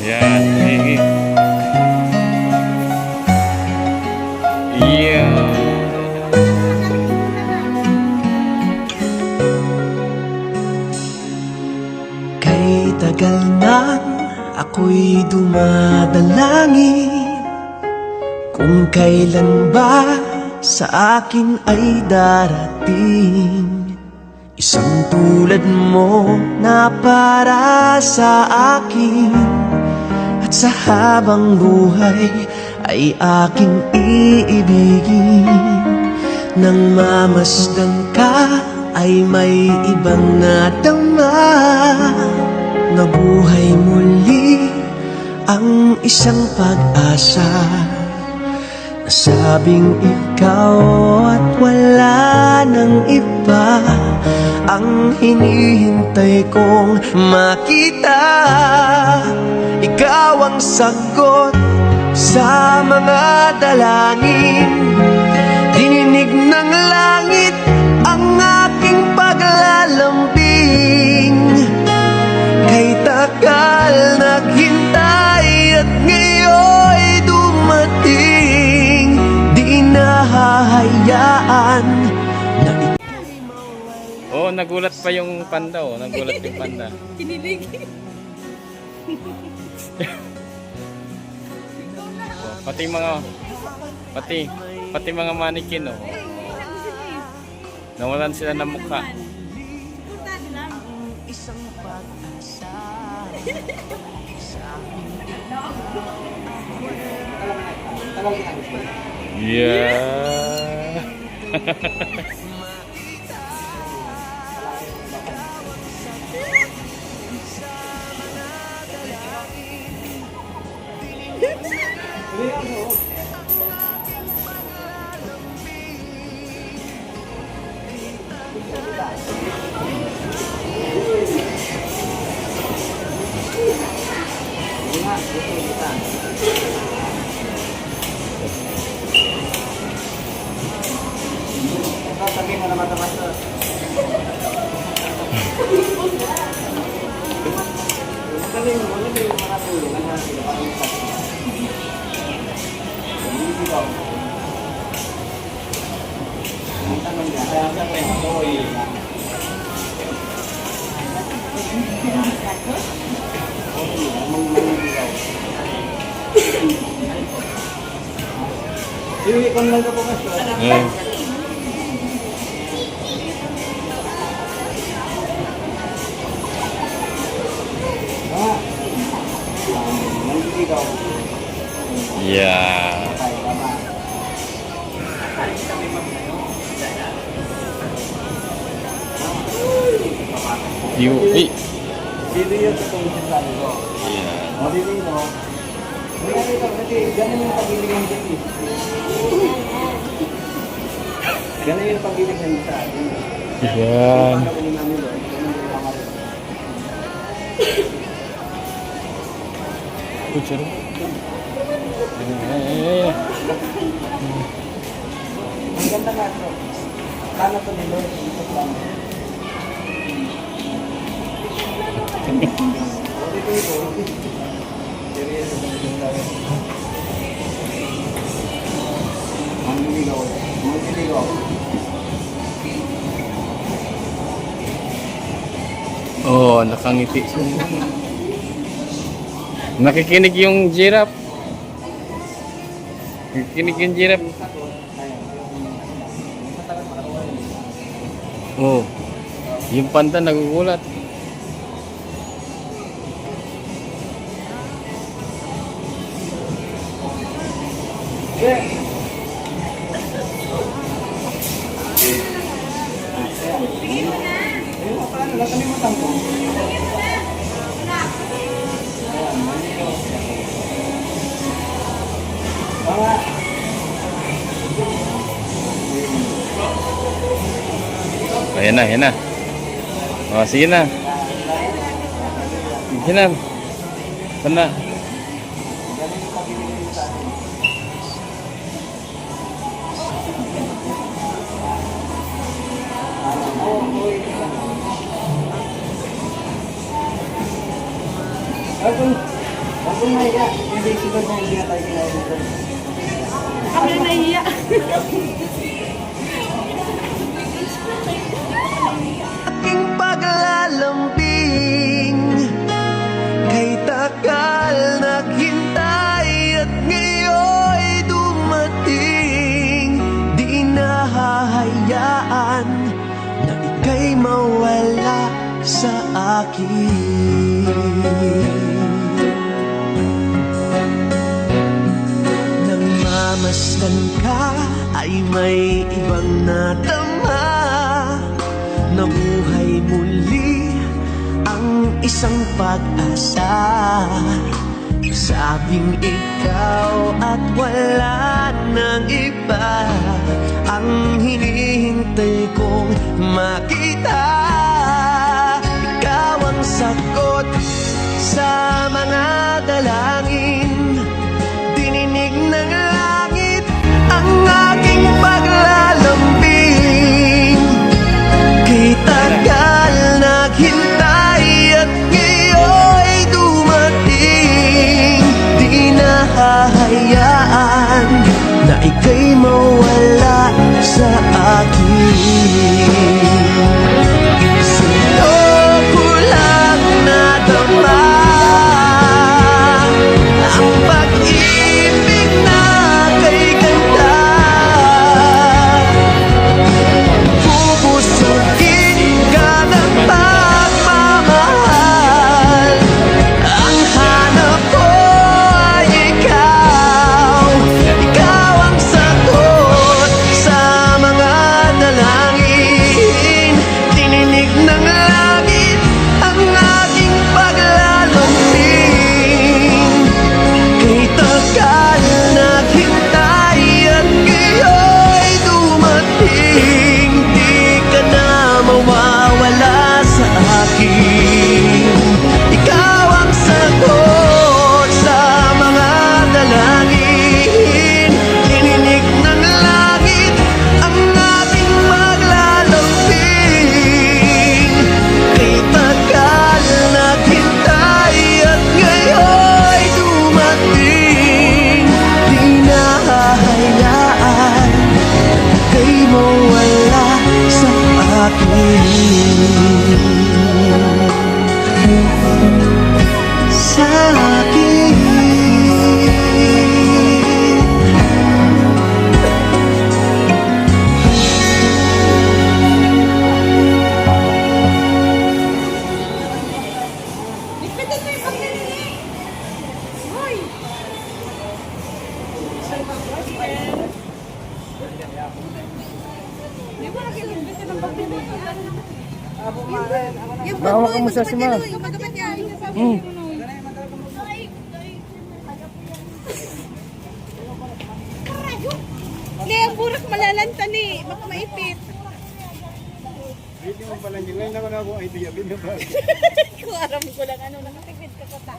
Yan. Yeah. Kay tagal nang ako'y dumadalangin kung kailan ba sa akin ay darating isang tulad mo na para sa akin. At sa habang buhay ay aking iibigin. Nang mamasdan ka ay may ibang nadama. Nabuhay muli ang isang pag-asa. Nasabing ikaw at wala nang iba ang hinihintay kong makita. Ikaw ang sagot sa mga dalangin. Dininig ng langit ang aking paglalambing. Kay tagal naghintay at ngayon'y dumating. Di nahahayaan na Oh, nagulat pa yung panda. Oh, nagulat yung panda. Kinilig. Oh, pati mga mannequin, oh. Nawalan sila ng mukha. isang pag-asa. Yeah. Sabihin mo naman naman ito. Magaling mo yung mga tulungan na sila para yung hindi ba? Ang tanong niya, kaya siya pa yung toy. Iwi ko lang po mas. Yeah. Dito yung tutulong sa sabi ko. Yeah. O, dito yun, o. Hindi ka dito, kasi ganun yung pag-ibig ng dito. Ganun yung pag-ibig ng sa atin. Yan. Paano ulit namin doon? Ganun yung kamari. Kutsara. Ang ganda nga ito. Kano ito nilo? Ito plano. Dito ito. Seryoso ito nito tayo. Maniligaw. Maniligaw. Oh, nakangiti siya. Nakikinig yung giraffe. Nakikinig yung giraffe. Oh, yung panda nagugulat. Ayan na, ayan na. O, sige na. Sige na. Sana. Huwag mong mahiya. Hindi siguro na hindi na tayo kinain dito. Kami na nahiya. Aking paglalambing kay tagal naghintay at ngayon'y dumating. Di nahahayaan na ika'y mawala sa akin. Nang mamasdan ka ay may ibang nadama. Nabuhay muli ang isang pag-asa. Sabing ikaw at wala nang iba ang hinihintay kong makita. Ikaw ang sagot sa mga dalangin, dininig ng langit ang aking paglalambing. Kay tagal naghintay at ngayon'y dumating. Di nahahayaan na ika'y mawala sa akin. Sa'yo ko lang nadama ang pag-ibig na kay ganda. Bubusugin ka ng pagmamahal. Ang hanap ko ay ikaw. Ikaw ang sagot sa mga dalangin. Tininig ng langit ang aking paglalambing. Kay tagal naghintay at ngayon'y dumating. Di ka na mawawala sa akin. Ikaw ang sagot sa mga dalangin. Tininig ng langit ang ating paglalambing. Kay tagal naghintay at ngayon'y dumating. Di nahahayaan kay mawala sa akin. Sa akin. Likpitin mo yung pagkalingi. Hoy! Di ba nakilimbitin ang pagkalingi? Abo maran. Ako na. Yung Bawa ka mo sa sima. Yung magabat yan. Hindi, ang burak malalanta ni. Baka maipit. Hindi mo pala nyo. Ngayon ako na ako idea. Bino ba? Kung aram ko lang ano, nakatipid ka ko ta.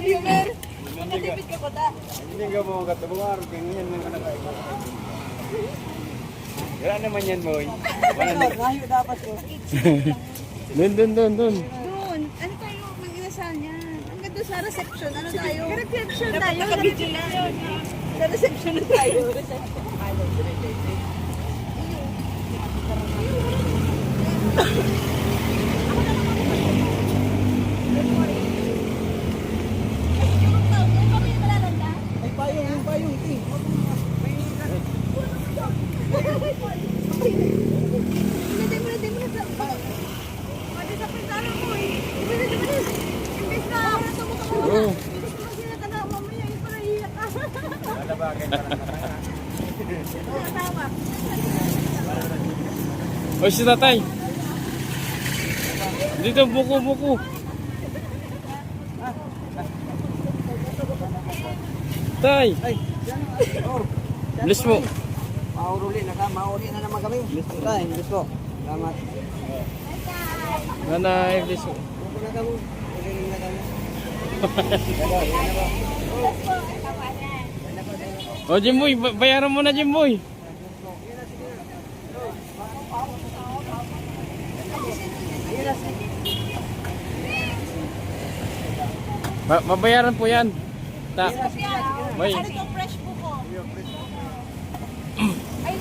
Yumer, nakatipid ka ko ta. Hindi ka mo katabuar. Ganyan lang ka na kayo. Wala naman yan, boy. Wala na. Ngayon dapat ko. Dun. Doon, ano tayo mag-inasal niyan? Hanggang doon sa reception, ano tayo? Reception tayo. Sa reception na tayo. Ay, payong, payong. Hindi mo na. Pwede sa pintana mo eh. Imbes na tumutong mo na. Imbes na sila ka na mamaya, yung pala iyak ka. Malabagay pa lang naman. Oo, tama. O si tatay. Dito, buko. Tay, Ay, yan. Oh. bless mo. Mauruli na naman kami. Bless po tayo. Bless po. Salamat. Nanay, bless mo. Huwag na kamo. Ulirin na kami. O Jimboy, bayaran mo na Jimboy. Mabayaran po yan. Ta. May. Ano itong fresh po ko? Ay,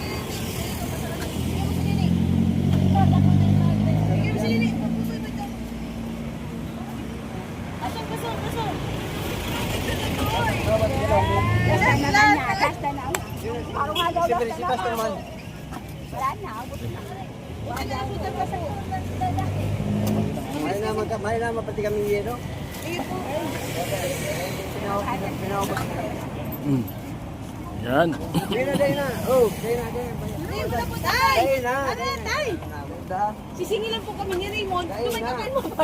Mahal naman pati kami yero. Pinaubos na. Yan. Day na. Oh, day na. Day na. sisingilan po kami ni Raymond. Tumatakan mo ba?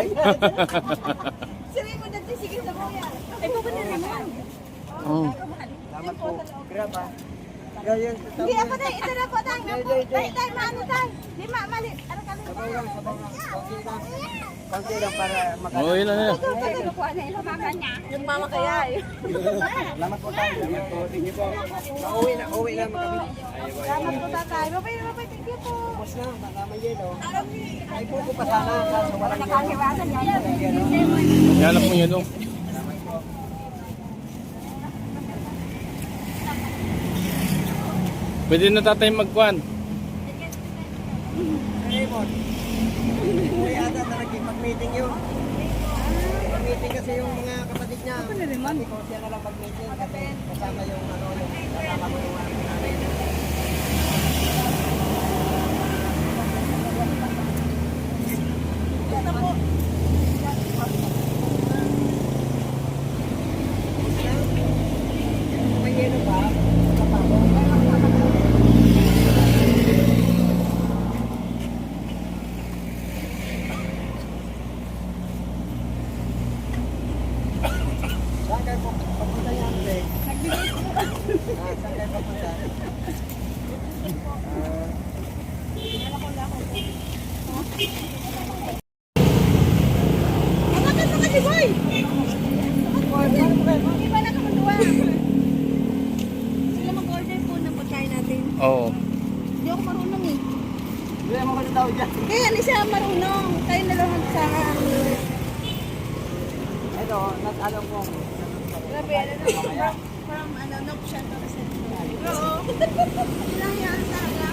Si Raymond nagsisigil sa mo yan. Ay, po ba ni Raymond? Oh. Salamat po. Grab ha. Yan. Hindi ako tayo. Ito na po tayo. Tayo, maano tayo. Di mali. Ano kami? Sabaw lang. Konti lang para Oh, yun na. Yung mama kaya eh. Salamat po tayo. Thank you po. Uuwi na kami. Salamat po tatay. Babay, thank you po. Tapos na, may yelo. Ay po pa sana. Kaso walang Nakakiwasan yan. Yan po yun. Oh. Pwede na tatay magkuhan. Raymond. Hindi ata na nagpag-meeting yun. Pag-meeting kasi yung mga kapatid niya. Ako na naman. Ikaw siya na lang pag-meeting kasi kasama yung kasama ko yung nanay niya. May yelo ba? Saan kayo papunta niya, Andre? Saan kayo papunta? Bakit mo kasi, boy? Iba na kamunduwa. Sila mag-order po ng pagkain natin. Oo. Hindi ako marunong eh. Hindi mo kasi tao dyan. Kaya hindi siya marunong. Tayo na lang sa Ito, alam ko. grabe, ano na, from ano, no siya to kasi. Oo. Ilang yan talaga.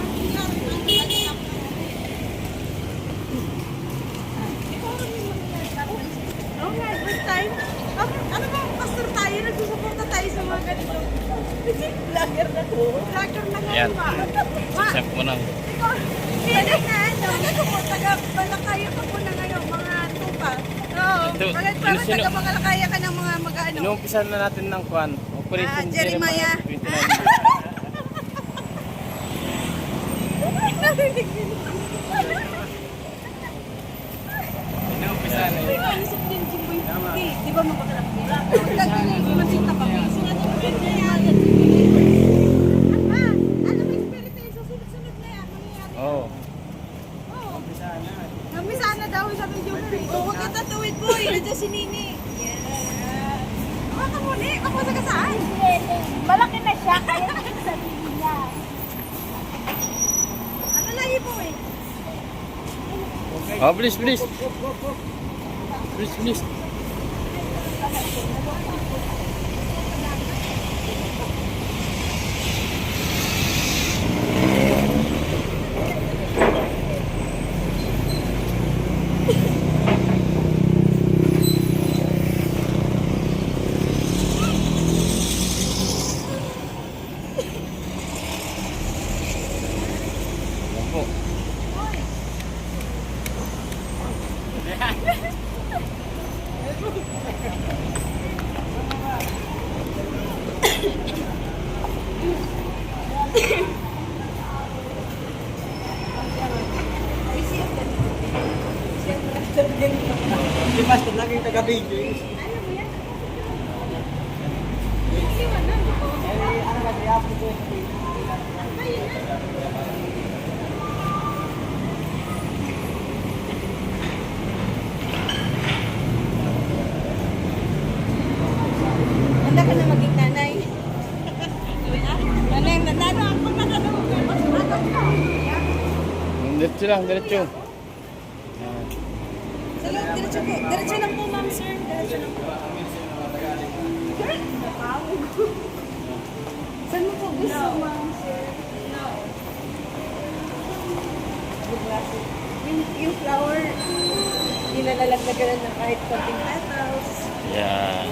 Okay, first time. Ano ba, pastor tayo, nagsusuporta tayo sa mga ganito. Vlogger na to. Vlogger na nga Yan. ba? Check mo na. Pwede na, ano, taga-Balakaya ka po na ngayon, mga tupa. Oo, Ito, bakit sino- parang taga-Balakaya ka ng mga mag-ano? Inuumpisa na natin ng kuhan. Operation Jeremiah. 29. Narinig din. Inuumpisa na yun. Isip din si Boy. Di ba magkakalap nila? Magkita kami. Sinabi ko din niya yan. Ama, ano may spirit na yun? Susunod na yan. Mangyayari. Oo. Oo. Nabisa na daw sabi ni Joker. Huwag kita tuwid, boy. Nandiyan si Nini. Ako ka muli. Ako sa saan? Malaki na siya. Kaya sabihin niya. Ano lahi po eh? Oh, bilis, bilis. Bilis, bilis. Opo. Si Pastor laging taga-video. Ano mo yan? Ano ba, i-upload ko sa video. Handa ka na maging nanay. Nanay, nanalo ako na Diretso lang, diretso. Diretso lang po, ma'am, sir. Diretso lang po. Saan mo po gusto, ma'am, sir? Yung flower, nilalagdagan ng kahit konting petals. Yan.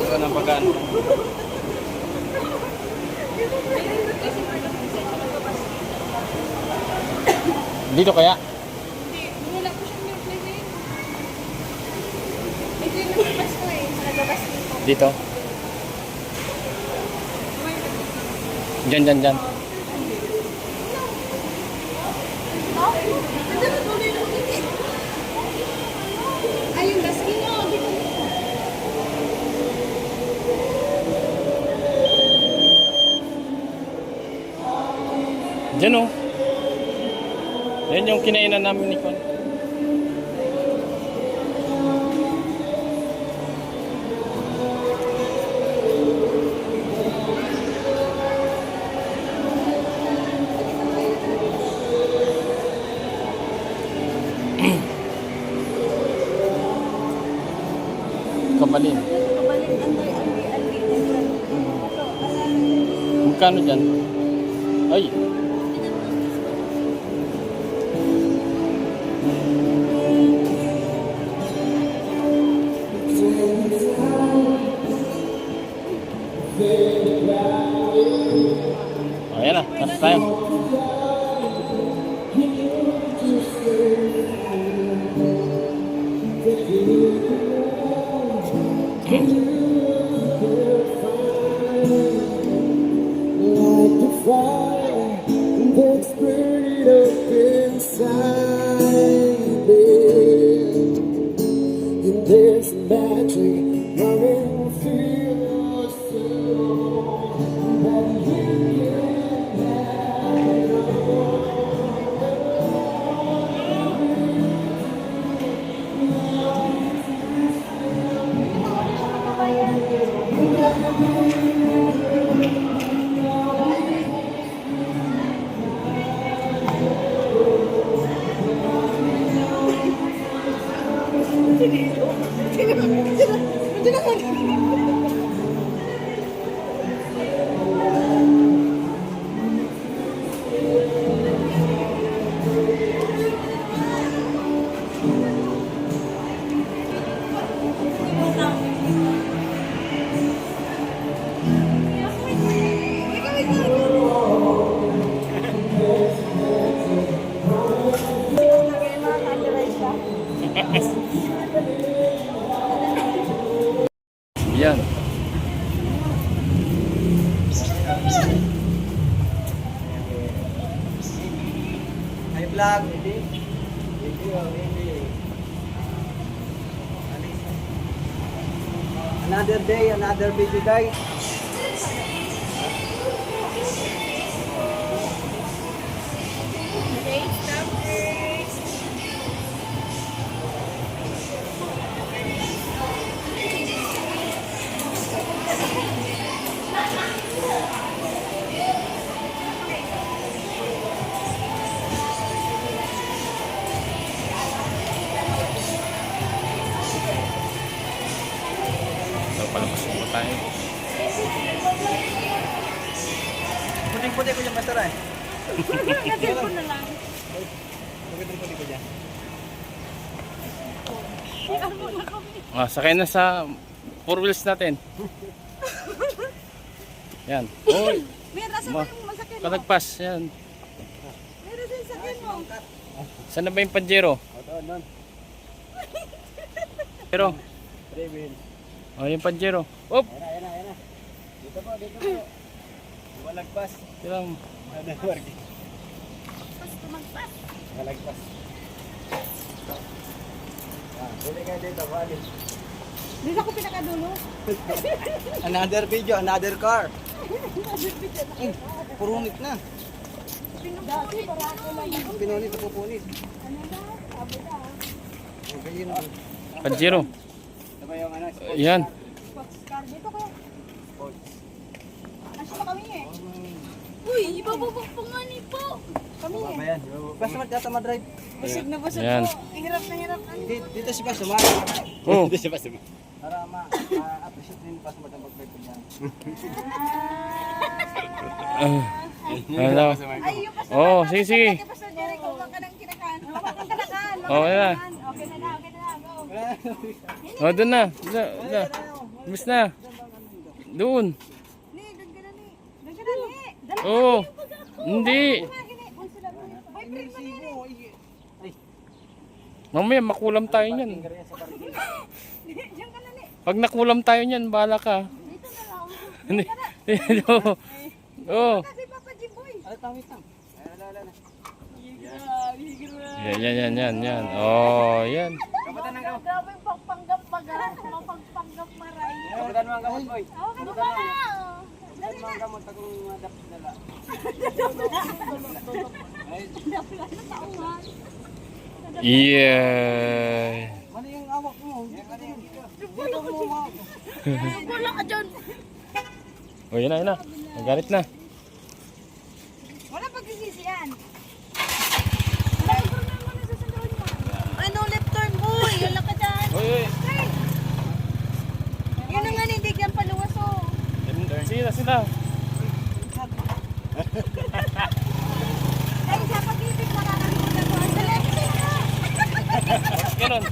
Ito na pagkaan. Dito kaya? Wala po siyang milk lady. Ito yung nagbabas ko eh. Nagbabas dito. Dito. Diyan. Ay, yung baskin nyo. Diyan oh. Yan yung kinainan namin ni Juan. Kabalin. Kabalik, antoy. Magkano dyan? Ay! Ayan na, tapos tayo. like the fire that's burning up inside me. And there's magic running through your soul that you Yan. Ay, vlog. Another day, another video guys. So, palabas mo tayo. Puting-puti ko dyan, Pastor eh. Nag-cellphone na lang. Puting-puti ko dyan. Sakay na sa 4 wheels natin. Yan. Oh, Meron sa yung masakyan mo. kalagpas. Yan. Meron din sakyan mo. Saan na ba yung Pajero? Ito, nun. Pero, David. oh, yung Pajero. Op! Ayan na. Dito po. Malagpas. Tilang. Ano, Marky? Basta magpas. Malagpas. Pwede kayo dito, bali. Dito ako pinakadulo. Another video, another car. Purunit na. Dati para ako lang. Ang pinunit, pupunit. Ano na? Abo na. Ang ganyan. Pajero. Diba yung ano? Yan. Sports car. Dito ko. Sports. Asya pa kami eh. Uy, ibababa pa nga ni po. kami eh. Ayan. Basta magkata madrive. Busog na busog Yan. po. Hirap na hirap. Dito si Basta man. Oh, Para ma-appreciate din Basta man ang mag-drive ko dyan. ano? Ay, yung pastor. Oh, sige, sige. Pastor Derek, huwag ka nang kinakain. Huwag kang kinakain. Oh, yan na. Okay na na, okay na na. Go. Oh, doon na. Doon. Bis na. Doon. Ni, doon ka na ni. Doon ka na ni. Dala Oh. Hindi. boyfriend mo ni. Mamaya makulam tayo niyan. Diyan ka na ni. Pag nakulam tayo niyan, bahala ka. Dito na lang. Hindi. Oh. Kasi Papa Jimboy. Ay, tawit lang. Ala. Yan. Oh, yan. Kapatan ng gamot. Grabe yung pagpanggap baga. Mapagpanggap maray. Kapatan mo ang gamot, boy. Okay na pala. Kapatan mo ang gamot pag dapat nila. Napila na tauhan. Yeah. Mali yung awak mo. Dito mo mo. Wala ka dyan. Oh, yun na. Nagalit na. Wala pagsisisiyan. Left turn mo na sa sunod mo. Ano left turn boy? Wala ka dyan. Oy. Yun ang nga hindi yan paluwas oh. Sila. Ay, sa pag-ibig makakalimutan ko. Sa left turn na. Ganon.